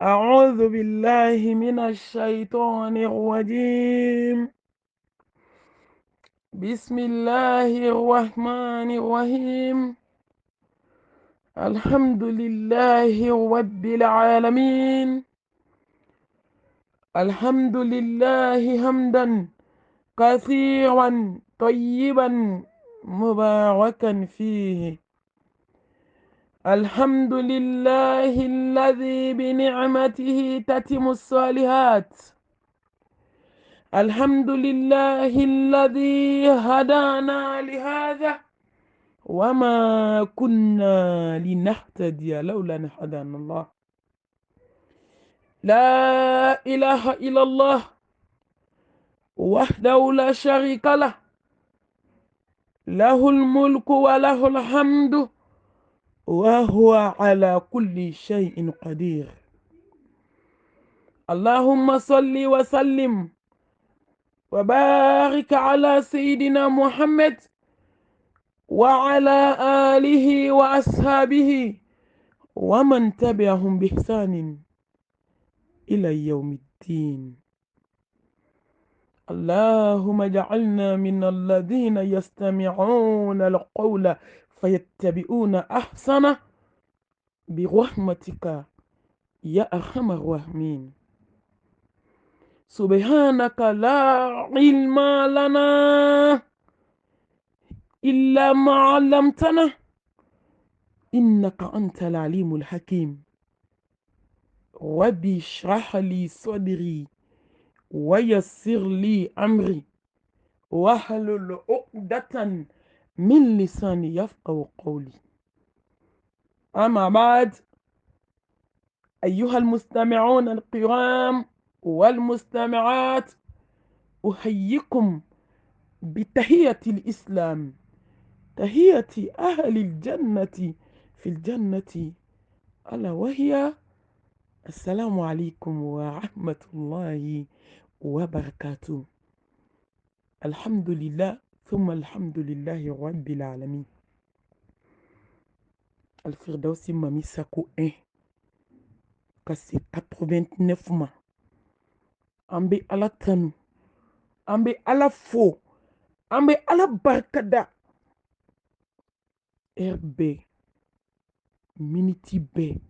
أعوذ بالله من الشيطان الرجيم. بسم الله الرحمن الرحيم. الحمد لله رب العالمين. الحمد لله حمدا كثيرا طيبا مباركا فيه. الحمد لله الذي بنعمته تتم الصالحات. الحمد لله الذي هدانا لهذا وما كنا لنهتدي لولا أن هدانا الله. لا إله إلا الله وحده لا شريك له، له الملك وله الحمد وهو على كل شيء قدير. اللهم صل وسلم وبارك على سيدنا محمد وعلى آله وأصحابه ومن تبعهم بإحسان إلى يوم الدين. اللهم اجعلنا من الذين يستمعون القول فيتبعون أحسنه برحمتك يا أرحم الراحمين. سبحانك لا علم لنا إلا ما علمتنا إنك أنت العليم الحكيم. رب اشرح لي صدري ويسر لي أمري واحلل عقدة من لساني يفقهوا قولي. أما بعد، أيها المستمعون الكرام والمستمعات، أحييكم بتحية الإسلام، تحية أهل الجنة في الجنة، ألا وهي السلام عليكم ورحمة الله وبركاته. الحمد لله ثم الحمد لله رب العالمين. الفردوس ممسكو kasi 89 ma. Ambe ala tanu, ambe ala fo, ambe ala barkada. Herbe, miniti be,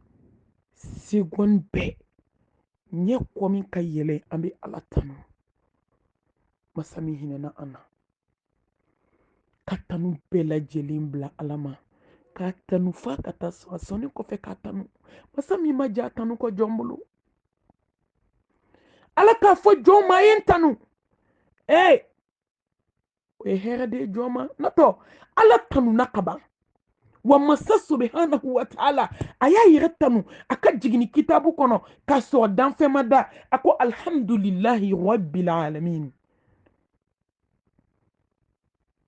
seconde be, nye kwami ka yele ambe ala tanu. Masami hinena ana. Katanu bela jelimbla alama. Katanu fa kata soni kofe katanu. Masami maja tanu ko jombulu. Ala ka fo joma yen tanu. We herade joma nato ala tanu nakaba. Wa masa subhanahu wa ta'ala aya yiratanu aka jigini kitabu kono ka so danfe mada ako alhamdulillahi rabbil alamin.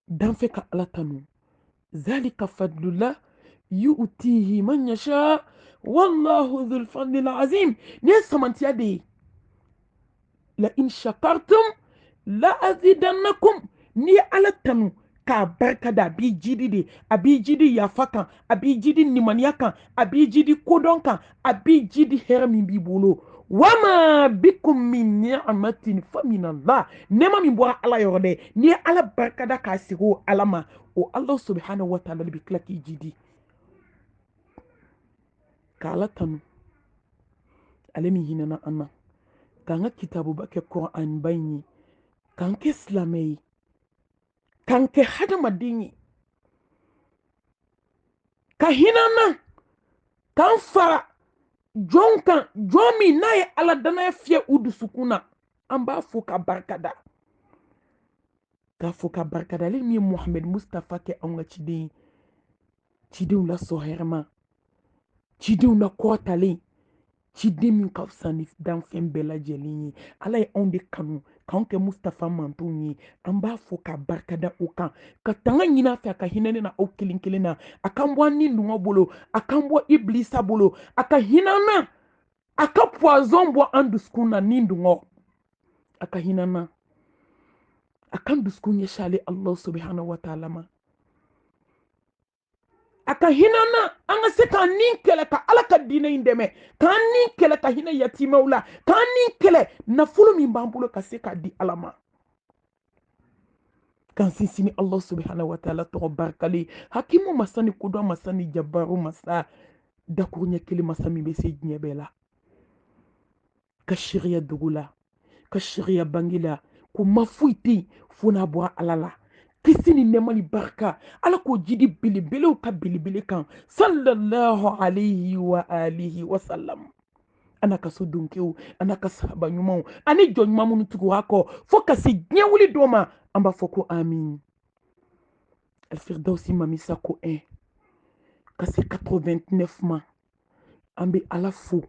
Danfe ka ala tanu zalika fadlullah yu'tihi man yasha wallahu dhul fadlil azim. Ne samantiya de la in shakartum la azidannakum. Ni ala tanu ka barka da abi jidi de, abi jidi yafa kan, abi jidi nimaniya kan, abi jidi kodon kan, abi jidi hera min b'i bolo. Wama bikum min ni'matin fa min Allah. Nema min bɔra ala yɔrɔ dɛ, ni ye ala barka da k'a sigi o ala ma, o Allah subhanahu wa ta'ala bi tila k'i jidi. Ka ala tanu ale min hinɛna an na, k'an ka kitabuba kɛ Qur'an ba in ye, k'an kɛ silamɛ ye, k'an kɛ hadamaden ye, ka hinɛ an na, k'an fara jɔn kan, jɔn min n'a ye ala danaya fiyɛ u dusukun na, an b'a fo ka barikada. K'a fo ka barikada ale min ye Muhamɛd Mustafa kɛ anw ka ciden ye, cidenw la sɔhɛrɛma, cidenw la kɔrɔtalen, ciden min ka fisa ni danfɛn bɛɛ lajɛlen ye. Ala ye anw de kanu k'anw kɛ Mustafa mantonw ye. An b'a fo ka barikada o kan, ka tanga ɲini a fɛ a ka hinɛ ne na aw kelen kelen na, a k'an bɔ an ni dungɔ bolo, a k'an bɔ Iblisa bolo, a ka hinɛ an na, a ka poison bɔ an dusukun na ni dungɔ, a ka hinɛ an na, a kan dusukun ɲɛsin ale Allah subhanahu wa ta'ala ma. aka hinana anga se ka nin kele ka ala ka dina indeme ka nin kele ka hina yatima la ka nin kele nafulu min bambulo ka se ka di alama kan sinsini Allah subhanahu wa ta'ala to barkali hakimu masani kudo masani jabaru masa dakunya kili masami be se nyebela ka shiriya dugula ka shiriya bangila ku mafuiti funa bo alala kisini nemali barka ala ko jidi bilibele ka bilibele kan sallallahu alayhi wa alihi wa sallam ana ka so donkew ana ka sahaba ɲumanw ani jɔn ɲuman minnu tugu hako fo ka se diɲɛ wuli dɔ ma an b'a fɔ ko amin alfirdausi mamisa ko 1 ka se 89 ma an bɛ ala fo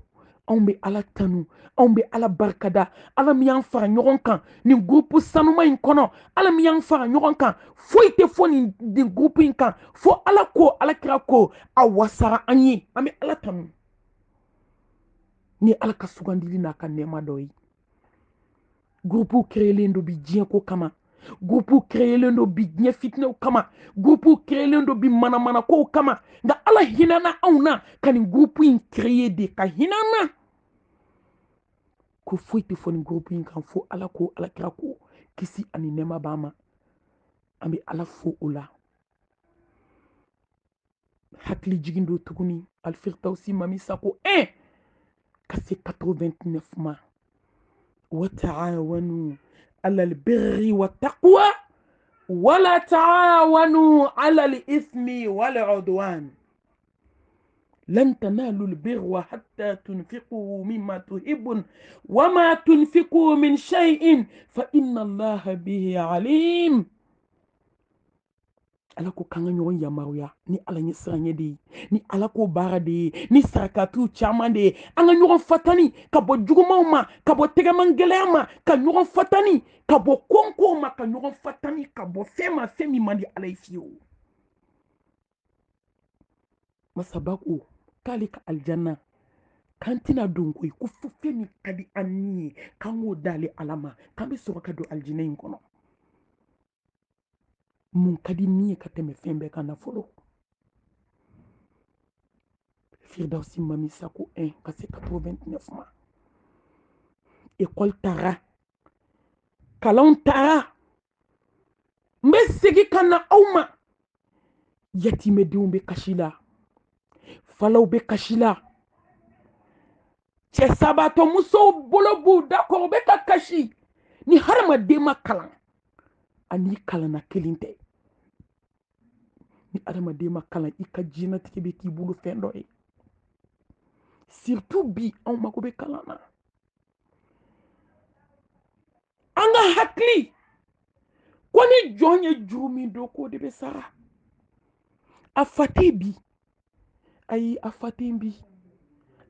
anw bɛ ala tanu anw bɛ ala barikada ala min y'an fara ɲɔgɔn kan nin groupe sanuma in kɔnɔ ala min y'an fara ɲɔgɔn kan foyi tɛ fɔ nin groupe in kan fo ala ko alakira ko a wasara an ye an bɛ ala tanu ni ala ka sugandili n'a ka nɛɛma dɔ ye groupe créelen do bi diɲɛ ko kama groupe créelen do bi diɲɛ fitinaw kama groupe créelen do bi manamana kow kama nka ala hinana anw na ka nin groupe in créer de ka hinana ko foyi tɛ fɔ nin groupe in kan fo ala ko alakira ko kisi ani nɛɛma b'a ma an bɛ ala fo o la hakili jigin do tuguni alfirdausi mamisa ko 1 ka se 89 ma وتعاونوا على البر والتقوى ولا تعاونوا على الإثم والعدوان لن تنالوا البر حتى تنفقوا مما تحبون وما تنفقوا من شيء فإن الله به عليم ala ko kanga ɲɔgɔn yamaruya ni ala ɲɛ siranɲɛ de ye ni ala ko baara de ye ni sarakatu caman de ye an ka ɲɔgɔn fatani ka bɔ jugumanw ma ka bɔ tɛgɛman gɛlɛya ma ka ɲɔgɔn fatani ka bɔ kɔnkow ma ka ɲɔgɔn fatani ka bɔ fɛn ma fɛn min man di ala ye fiyewu masaba ko k'ale ka alijanna k'an tɛna don koyi ko fo fɛn min ka di an ni ye k'an k'o d'ale ala ma k'an bɛ sɔrɔ ka don alijinɛ in kɔnɔ mun ka di min ye ka tɛmɛ fɛn bɛɛ kan na fɔlɔ firdausi mamisa ko 1 ka se 89 ma école taara kalanw taara n bɛ segin ka na aw ma yatimɛdenw bɛ kasi la falaw bɛ kasi la cɛ sabatɔ musow bolo b'u da kɔrɔ u bɛ ka kasi ni hadamaden ma kalan ani kalanna kelen tɛ ni hadamaden ma kalan i ka diɲɛnatigɛ bɛ k'i bolo fɛn dɔ ye surtout bi anw mako bɛ kalan na an ka hakili ko ni jɔn ye juru min don k'o de bɛ sara a fa tɛ bi ayi a fa tɛ bi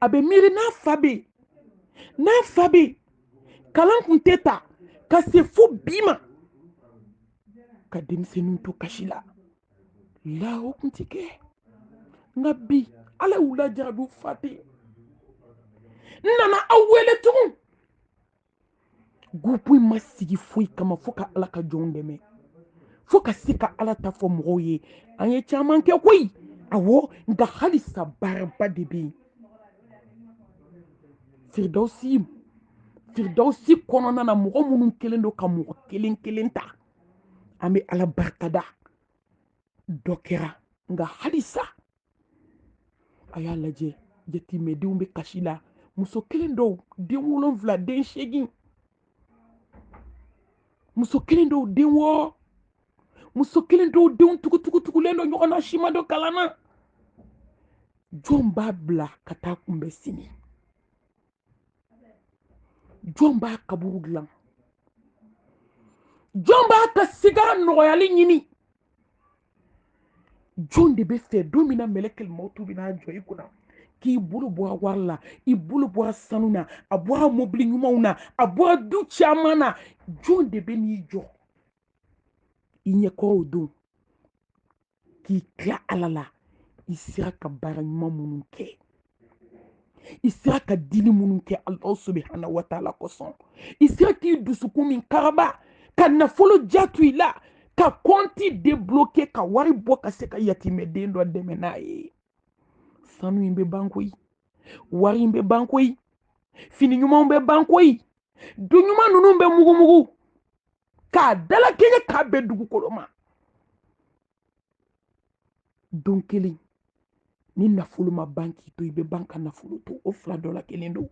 a bɛ miiri n'a fa bɛ kalan kun tɛ ta ka se fo bi ma ka denmisɛnninw to kasi la o kun tɛ kɛ nka bi ala y'u lajarabi u fa tɛ n nana aw wele tugun gupu in ma sigi foyi kama fo ka ala ka jɔnw dɛmɛ fo ka se ka ala ta fɔ mɔgɔw ye an ye caman kɛ koyi awɔ nka halisa baaraba de bɛ yen firdausi kɔnɔna na mɔgɔ minnu kelen don ka mɔgɔ kelen kelen ta an bɛ ala barikada dɔ kɛra nka halisa a y'a lajɛ yatimɛdenw bɛ kasi la muso kelen dɔw den 7 den 8 muso kelen dɔw den 6 muso kelen dɔw denw tugutugulen don ɲɔgɔn na si ma dɔ kalan na jɔn b'a bila ka taa kunbɛn sini jɔn b'a kaburu dilan jɔn b'a ka sigara nɔgɔyali ɲini jɔn de bɛ fɛ don min na mɛlɛkɛl mautu bɛna jɔ i kunna k'i bolo bɔra wari la i bolo bɔra sanu na a bɔra mobili ɲumanw na a bɔra du caman na jɔn de bɛ n'i jɔ i ɲɛkɔrɔw don k'i tila ala la i sera ka baara ɲuman minnu kɛ i sera ka dili minnu kɛ Allah subhanahu wa ta'ala kosɔn i sera k'i dusukun min karaba ka nafolo ja to i la ka konti débloquer ka wari bɔ ka se ka yatimɛden dɔ dɛmɛ n'a ye sanu in bɛ ban koyi wari in bɛ ban koyi fini ɲumanw bɛ ban koyi du ɲuman ninnu bɛ mugumugu k'a dalakɛɲɛ k'a bɛn dugukolo ma don kelen ni nafolo ma ban k'i to i bɛ ban ka nafolo to o fila dɔ la kelen don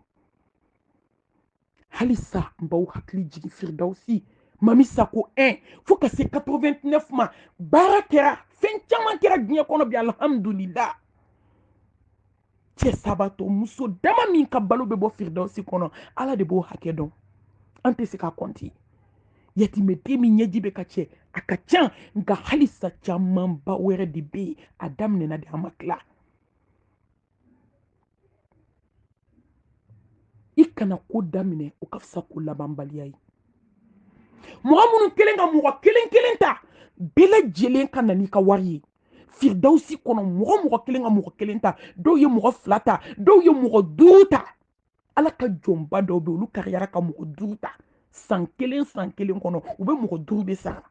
halisa n b'aw hakili jigin firidawusi mami sako 1 fo ka se 89 ma baara kɛra fɛn caman kɛra diɲɛ kɔnɔ bi alhamdulila cɛ sabatɔ muso dama min ka balo bɛ bɔ firidawusi kɔnɔ ala de b'o hakɛ dɔn an tɛ se k'a kɔnti yatimɛden min ɲɛji bɛ ka cɛ a ka ca nka halisa camanba wɛrɛ de bɛ yen a daminɛna de a ma tila i kana ko daminɛ o ka fisa ko labanbaliya ye mɔgɔ minnu kelen ka mɔgɔ kelen kelen ta bɛɛ lajɛlen ka na n'i ka wari ye firidawusi kɔnɔ mɔgɔ kelen ka mɔgɔ kelen ta dɔw ye mɔgɔ 2 ta dɔw ye mɔgɔ 5 ta ala ka jɔnba dɔw bɛ olu kariyara ka mɔgɔ 5 ta san kelen kɔnɔ u bɛ mɔgɔ 5 de sara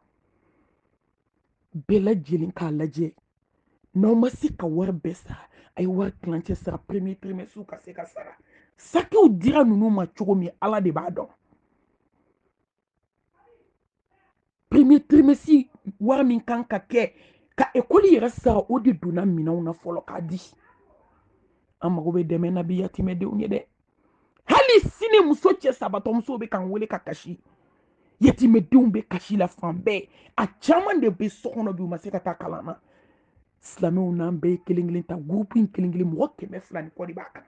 bɛɛ lajɛlen k'a lajɛ n'aw ma se ka wari bɛɛ sara a ye wari tilancɛ sara premier trimestre ka se ka sara sakiw dira ninnu ma cogo min ala de b'a dɔn premier trimestre wari min kan ka kɛ ka ekɔli yɛrɛ sara o de donna minɛnw na fɔlɔ k'a di an mago bɛ dɛmɛ na bi yatimɛdenw ye dɛ hali sini muso cɛ sabatɔmusow bɛ kan wele ka kasi yatimɛdenw bɛ kasi la fan bɛɛ a caman de bɛ so kɔnɔ bi u ma se ka taa kalan na silamɛw n'an bɛɛ ye kelen kelen ta gurupu in kelen kelen mɔgɔ 200 ni kɔ de b'a kan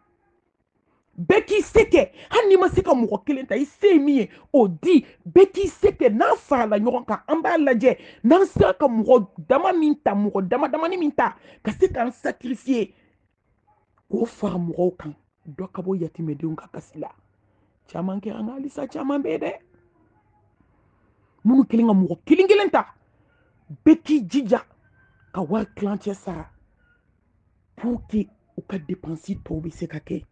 bɛɛ k'i se kɛ hali n'i ma se ka mɔgɔ kelen ta i se ye min ye o di bɛɛ k'i se kɛ n'an farala ɲɔgɔn kan an b'a lajɛ n'an sera ka mɔgɔ dama min ta mɔgɔ dama damani min ta ka se k'an sacrifier k'o fara mɔgɔw kan dɔ ka bɔ yatimɛdenw ka kasi la caman kɛra nka halisa caman bɛ yen dɛ minnu kelen ka mɔgɔ kelen kelen ta bɛɛ k'i jija ka wari tilancɛ sara pour que u ka dépense tɔw bɛ se ka kɛ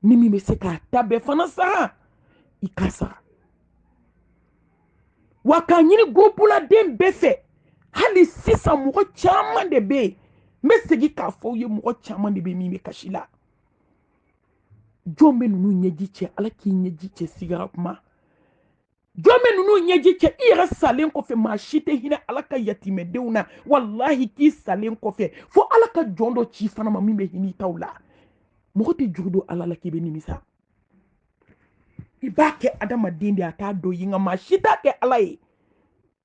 ni min bɛ se k'a ta bɛɛ fana sara i ka sara wa k'a ɲini gurupuladen bɛɛ fɛ hali sisan mɔgɔ caman de bɛ yen n bɛ segin k'a fɔ aw ye mɔgɔ caman de bɛ min bɛ kasi la jɔn bɛ ninnu ɲɛji cɛ ala k'i ɲɛji cɛ sigara kuma jɔn bɛ ninnu ɲɛji cɛ i yɛrɛ salen kɔfɛ maa si tɛ hinɛ ala ka yatimɛdenw na walahi k'i salen kɔfɛ fo ala ka jɔn dɔ ci fana ma min bɛ hinɛ i taw la mɔgɔ tɛ juru don ala la k'i bɛ nimisa i b'a kɛ adamaden de a t'a dɔn ye nka maa si t'a kɛ ala ye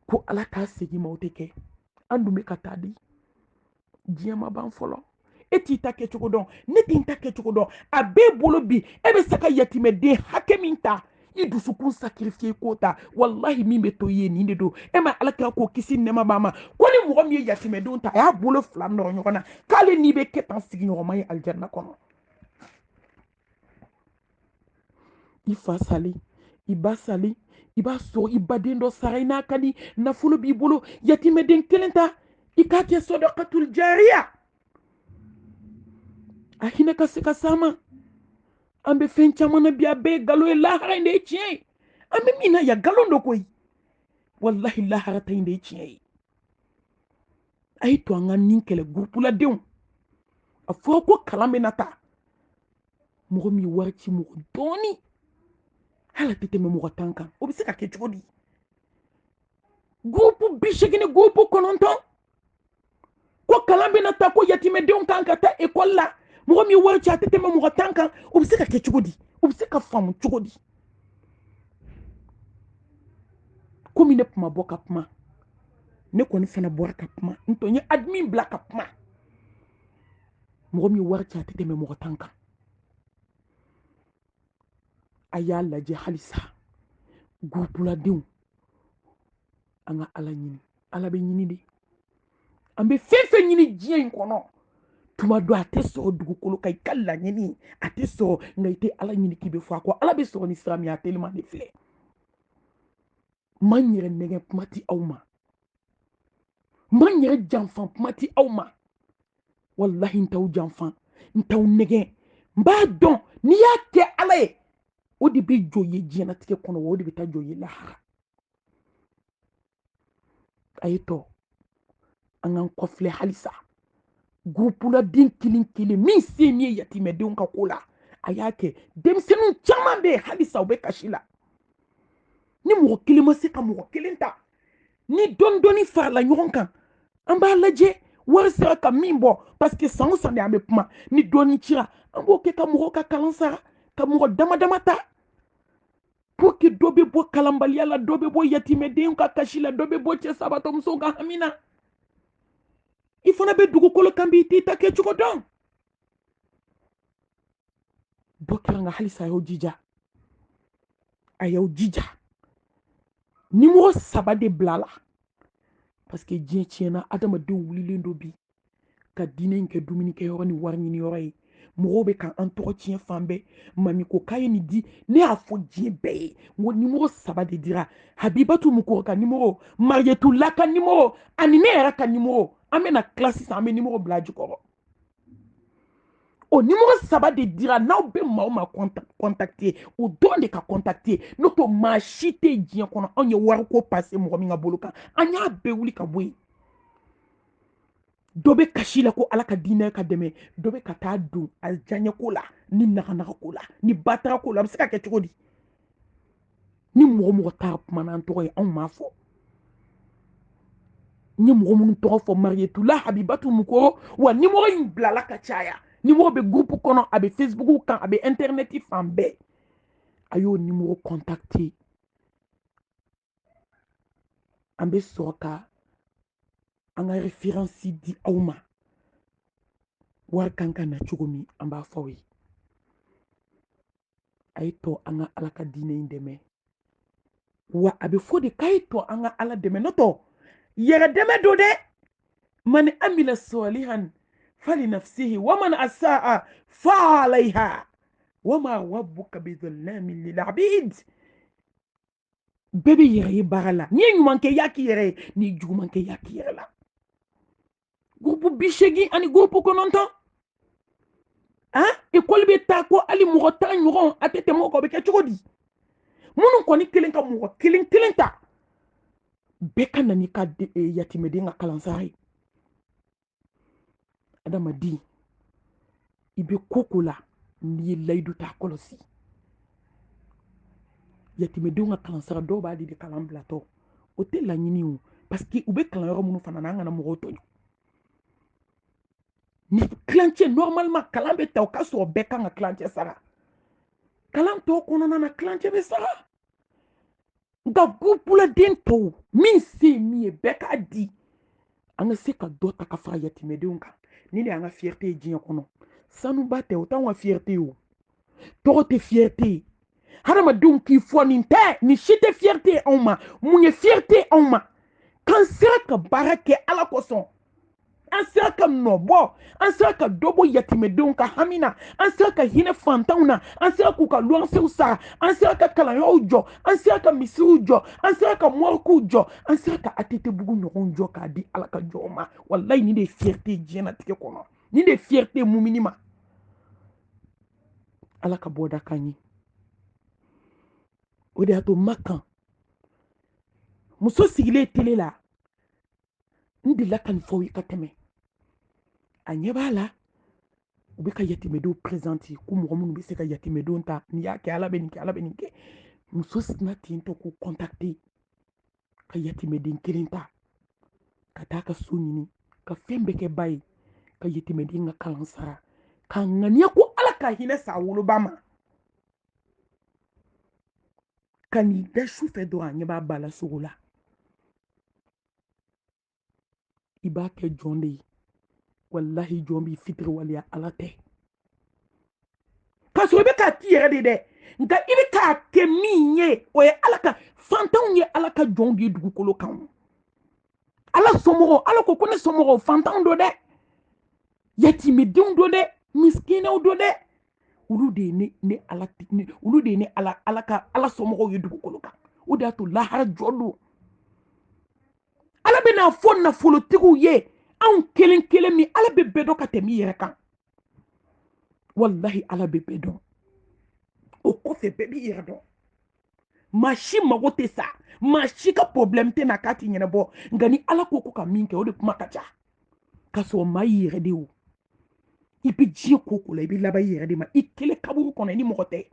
ko ala k'a segin ma o tɛ kɛ an dun bɛ ka taa di diɲɛ ma ban fɔlɔ e t'i ta kɛcogo dɔn ne t'i ta kɛcogo dɔn a b'e bolo bi e bɛ se ka yatimɛden hakɛ min ta i dusukun sacrifier k'o ta walahi min bɛ to i ye nin de don e ma ala kira k'o kisi nɛɛma b'a ma ko ni mɔgɔ min ye yatimɛdenw ta a y'a bolo 2 nɔrɔ ɲɔgɔn na k'ale n'i bɛ kɛ tan sigiɲɔgɔnma ye alijanna kɔnɔ i fa sali i ba sali i b'a sɔrɔ i baden dɔ sara i n'a ka di nafolo b'i bolo yatimɛden kelen ta i k'a kɛ sɔdɔkatul jariya a hinɛ ka se ka s'a ma an bɛ fɛn caman na bi a bɛɛ ye nkalon ye lahara in de ye tiɲɛ ye an bɛ min na yan nkalon dɔ koyi walahi lahara ta in de ye tiɲɛ ye a ye to an ka nin kɛlɛ gurupuladenw a fɔra ko kalan bɛ na ta mɔgɔ min ye wari ci mɔgɔ dɔɔni hali a tɛ tɛmɛ mɔgɔ 10 kan o bɛ se ka kɛ cogo di gurupu 80 ni gurupu 9 ko kalan bɛ na ta ko yatimɛdenw kan ka taa ekɔli la mɔgɔ min ye wari ci a tɛ tɛmɛ mɔgɔ 10 kan o bɛ se ka kɛ cogo di o bɛ se ka faamu cogo di komi ne kuma bɔ ka kuma ne kɔni fana bɔra ka kuma n tɔ n ye admin bila ka kuma mɔgɔ min ye wari ci a tɛ tɛmɛ mɔgɔ 10 kan a y'a lajɛ halisa gurupuladenw an ka ala ɲini ala bɛ ɲini de an bɛ fɛn fɛn ɲini diɲɛ in kɔnɔ tuma dɔ a tɛ sɔrɔ dugukolo kan i ka laɲini a tɛ sɔrɔ nka i tɛ ala ɲini k'i bɛ fɔ a kɔ ala bɛ sɔrɔ ni sira min ye a teliman de filɛ man yɛrɛ nɛgɛ kuma ti aw ma man yɛrɛ janfan kuma ti aw ma walahi n t'aw janfan n t'aw nɛgɛ n b'a dɔn n'i y'a kɛ ala ye o de bɛ jɔ ye diɲɛlatigɛ kɔnɔ wa o de bɛ taa jɔ ye lahara ayito angan kofle halisa groupe la den kilin min se mi yatimedenw ka ko la a y'a kɛ denmisɛnninw caman bɛ halisa u bɛ kasi la ni mɔgɔ kelen ma se ka mɔgɔ kelen ta ni dɔɔni farala ɲɔgɔn kan an b'a lajɛ wari sera ka min bɔ parce que san o san de an bɛ kuma ni dɔɔni cira an b'o kɛ ka mɔgɔw ka kalan sara ka mɔgɔ dama dama ta pour que dɔ bɛ bɔ kalanbaliya la dɔ bɛ bɔ yatimɛdenw ka kasi la dɔ bɛ bɔ cɛ sabatɔmusow ka hami na i fana bɛ dugukolo kan b'i t'i ta kɛ cogo dɔn dɔ kɛra nka halisa a y'aw jija a y'aw jija nimɔgɔ 3 de bila la parce que diɲɛ tiɲɛna adamadenw wulilen do bi ka diinɛ in kɛ dumunikɛyɔrɔ ni wari ɲiniyɔrɔ ye mɔgɔw bɛ ka an tɔgɔ tiɲɛ fan bɛɛ mami ko k'a ye nin di ne y'a fɔ diɲɛ bɛɛ ye n ko nimɔgɔ 3 de dira habibatu mukoro ka nimɔgɔ mariyetula ka nimɔgɔ ani ne yɛrɛ ka nimɔgɔ an bɛna tila sisan an bɛ nimɔgɔ bila a jukɔrɔ o nimɔgɔ 3 de dira n'aw bɛ maa o maa contacter o dɔrɔn de ka contacter n'o tɛ maa si tɛ diɲɛ kɔnɔ anw ye wari ko passer mɔgɔ min ka bolo kan an y'a bɛɛ wuli ka bɔ yen dɔ bɛ kasi la ko ala ka diinɛ ka dɛmɛ dɔ bɛ ka taa don a diyaɲɛ ko la ni naganaga ko la ni batara ko la a bɛ se ka kɛ cogo di ni mɔgɔ mɔgɔ taara kuma n'an tɔgɔ ye anw m'a fɔ n ye mɔgɔ minnu tɔgɔ fɔ mariyetula habibatu mukoro wa nimɔgɔ in bilala ka caya nimɔgɔ bɛ groupe kɔnɔ a bɛ facebook kan a bɛ internet fan bɛɛ a y'o nimɔgɔ contacter an bɛ sɔrɔ ka an ka référence di aw ma wari kan ka na cogo min an b'a fɔ aw ye a ye tɔ an ka ala ka diinɛ in dɛmɛ wa a bɛ fɔ de k'a ye tɔ an ka ala dɛmɛ n'o tɔ yɛrɛ dɛmɛ do dɛ man amila salihan fali nafsihi wa man asaa fa alayha wa ma rabbuka bidhallamin lil abid bɛɛ bɛ yɛrɛ ye baara la n'i ye ɲuman kɛ y'a k'i yɛrɛ ye n'i ye juguman kɛ y'a k'i yɛrɛ la groupe 80 ani groupe 9 école bɛ taa ko hali mɔgɔ 10 ɲɔgɔn a tɛ tɛmɛ o kan o bɛ kɛ cogo di minnu kɔni kelen ka mɔgɔ kelen ta bɛɛ ka na n'i ka yatimɛden ka kalansara ye adamaden i bɛ ko la n'i ye layidu ta kɔlɔsi yatimɛdenw ka kalansara dɔw b'a di kalan bilatɔ o tɛ laɲini o parce que u bɛ kalanyɔrɔ minnu fana na an kana mɔgɔw tɔɲɔ ni kilancɛ normalement kalan bɛ ta o ka sɔrɔ bɛɛ kan ka kilancɛ sara kalan tɔw kɔnɔna na kilancɛ bɛ sara nka gupuladen tɔw min se ye min ye bɛɛ k'a di an ka se ka dɔ ta ka fara yatimɛdenw kan ni de y'an ka fierté ye diɲɛ kɔnɔ sanuba tɛ o t'anw ka fierté ye o tɔgɔ tɛ fierté ye hadamadenw k'i fɔ nin tɛ nin si tɛ fierté ye anw ma mun ye fierté ye anw ma k'an sera ka baara kɛ ala kosɔn an sera ka nɔbɔ an sera ka dɔ bɔ yatimɛdenw ka hami na an sera ka hinɛ fantanw na an sera k'u ka luwansew sara an sera ka kalanyɔrɔw jɔ an sera ka misiw jɔ an sera ka mɔrikuw jɔ an sera ka ATT bugu ɲɔgɔnw jɔ k'a di ala ka jɔnw ma walayi nin de ye fierté diɲɛnatigɛ kɔnɔ nin de ye fierté mumini ma ala ka bɔda k'an ye o de y'a to Makan muso sigilen tele la n delila ka nin fɔ i ka tɛmɛ a ɲɛ b'a la u bɛ ka yatimɛdenw présenter ko mɔgɔ minnu bɛ se ka yatimɛdenw ta n'i y'a kɛ ala bɛ nin kɛ ala bɛ nin kɛ muso sina ten tɔ k'u contacter ka yatimɛden kelen ta ka taa ka so ɲini ka fɛn bɛɛ kɛ ba ye ka yatimɛden ka kalan sara ka ŋaniya ko ala ka hinɛ sa woloba ma ka n'i da su fɛ dɔrɔn a ɲɛ b'a ba la sogo la i b'a kɛ jɔn de ye wallahi jɔn b'i fitiri waleya ala tɛ k'a sɔrɔ i bɛ k'a k'i yɛrɛ de dɛ nka i bɛ k'a kɛ min ye o ye ala ka fantanw ye ala ka jɔnw de ye dugukolo kan ala somɔgɔw ala ko ne somɔgɔw fantanw do dɛ yatimɛdenw do dɛ miskinɛw do dɛ olu de ye olu de ye ne ala ka ala somɔgɔw ye dugukolo kan o de y'a to lahara jɔ don ala bɛna fɔ nafolotigiw ye anw kelen kelen min ala bɛ bɛɛ dɔn ka tɛmɛ i yɛrɛ kan wallahi ala bɛ bɛɛ dɔn o kɔfɛ bɛɛ b'i yɛrɛ dɔn maa si mago tɛ sa maa si ka problème tɛ na k'a ti ɲɛnabɔ nka ni ala ko ko ka min kɛ o de kuma ka ca k'a sɔrɔ maa y'i yɛrɛ de o i bɛ diɲɛ ko ko la i bɛ laban i yɛrɛ de ma i kelen kaburu kɔnɔ i ni mɔgɔ tɛ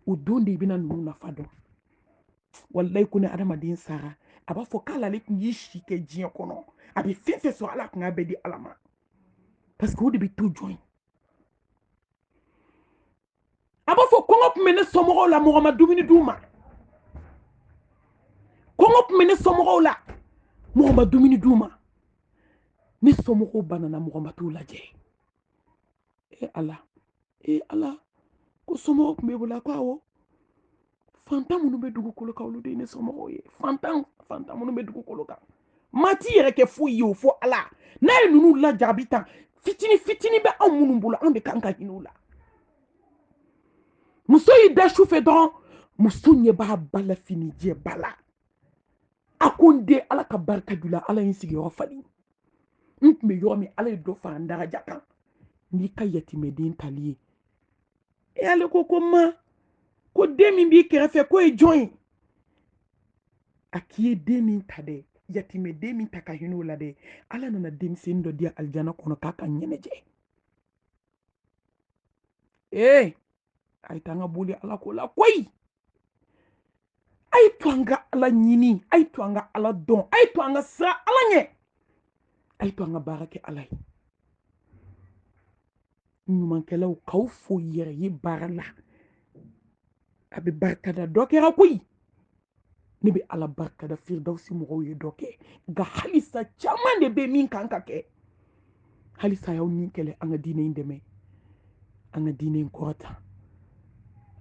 o don de i bɛna ninnu nafa dɔn walayi ko ni adamaden sara a b'a fɔ k'ale ale tun y'i si kɛ diɲɛ kɔnɔ a bɛ fɛn fɛn sɔrɔ ala tun k'a bɛɛ di ala ma parce que o de bɛ to jɔn ye a b'a fɔ kɔngɔ tun bɛ ne somɔgɔw la mɔgɔ ma dumuni d'u ma kɔngɔ tun bɛ ne somɔgɔw la mɔgɔ ma dumuni d'u ma ne somɔgɔw banana mɔgɔ ma t'u lajɛ ala ko somɔgɔw tun bɛ bolo a ko awɔ fantan minnu bɛ dugukolo kan olu de ye ne somɔgɔw ye fantan minnu bɛ dugukolo kan maa t'i yɛrɛ kɛ foyi ye o fo ala n'a ye ninnu lajarabi tan fitini fitini bɛ anw minnu bolo anw de kan ka hinɛ u la muso y'i da su fɛ dɔrɔn muso ɲɛ b'a ba la fini jɛ ba la a ko n den ala ka barika d'u la ala ye n sigiyɔrɔ falen n tun bɛ yɔrɔ min ala ye dɔ fara n daraja kan n'i ka yatimɛden tali ye ale ko ma ko den min b'i kɛrɛfɛ k'o ye jɔn ye a k'i ye den min ta dɛ yatimɛden min ta ka hinɛ o la dɛ ala nana denmisɛnnin dɔ di alijana kɔnɔ k'a ka ɲɛnajɛ a ye taa an ka boli ala ko la koyi a ye to an ka ala ɲini a ye to an ka ala dɔn a ye to an ka siran ala ɲɛ a ye to an ka baara kɛ ala ye ɲumankɛlaw k'aw fo yɛrɛ ye baara la a bɛ barikada dɔ kɛra koyi ne bɛ ala barikada firidawusi mɔgɔw ye dɔ kɛ nka halisa caman de bɛ min kan ka kɛ halisa y'aw ni kɛlɛ an ka diinɛ in dɛmɛ an ka diinɛ in kɔrɔta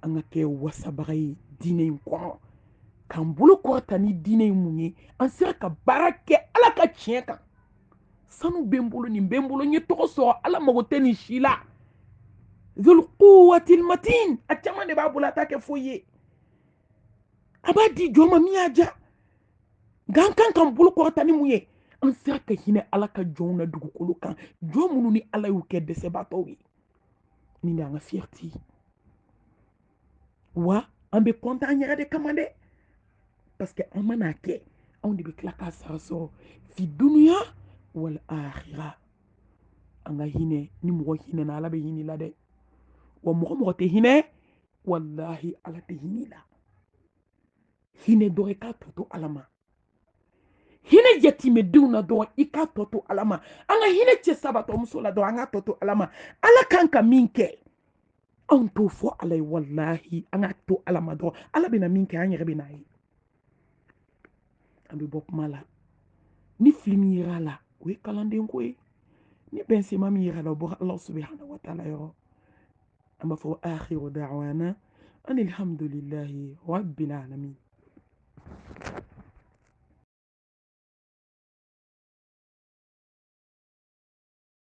an ka kɛ wasabaga ye diinɛ in kɔnɔ k'an bolo kɔrɔta ni diinɛ in mun ye an sera ka baara kɛ ala ka tiɲɛ kan sanu bɛ n bolo nin bɛ n bolo n ye tɔgɔ sɔrɔ ala mago tɛ nin si la zul quwwatil matin a caman de b'a bolo a t'a kɛ foyi ye a b'a di jɔn ma min y'a diya nka an kan k'an bolo kɔrɔta ni mun ye an sera ka hinɛ ala ka jɔnw na dugukolo kan jɔn minnu ni ala y'u kɛ dɛsɛbaatɔw ye nin de y'an ka fierté ye wa an bɛ kɔntan an yɛrɛ de kama dɛ parce que an man'a kɛ anw de bɛ tila k'a sara sɔrɔ fi dunuya wal akhira an ka hinɛ ni mɔgɔ hinɛna ala bɛ hinɛ la dɛ wa mɔgɔ tɛ hinɛ wallahi ala tɛ hinɛ la hinɛ dɔrɔn i k'a tɔ to ala ma hinɛ yatimɛdenw na dɔrɔn i k'a tɔ to ala ma an ka hinɛ cɛ sabatɔmuso la dɔrɔn an k'a tɔ to ala ma ala kan ka min kɛ anw t'o fɔ ala ye wallahi an k'a to ala ma dɔrɔn ala bɛna min kɛ an yɛrɛ bɛ n'a ye an bɛ bɔ kuma la ni fili min yera a la o ye kalanden ko ye ni bɛnsema min yera a la o bɔra ala subhanahu wa taala yɔrɔ an b'a fɔ akhiru da'wana anil hamdulillahi rabbil alamin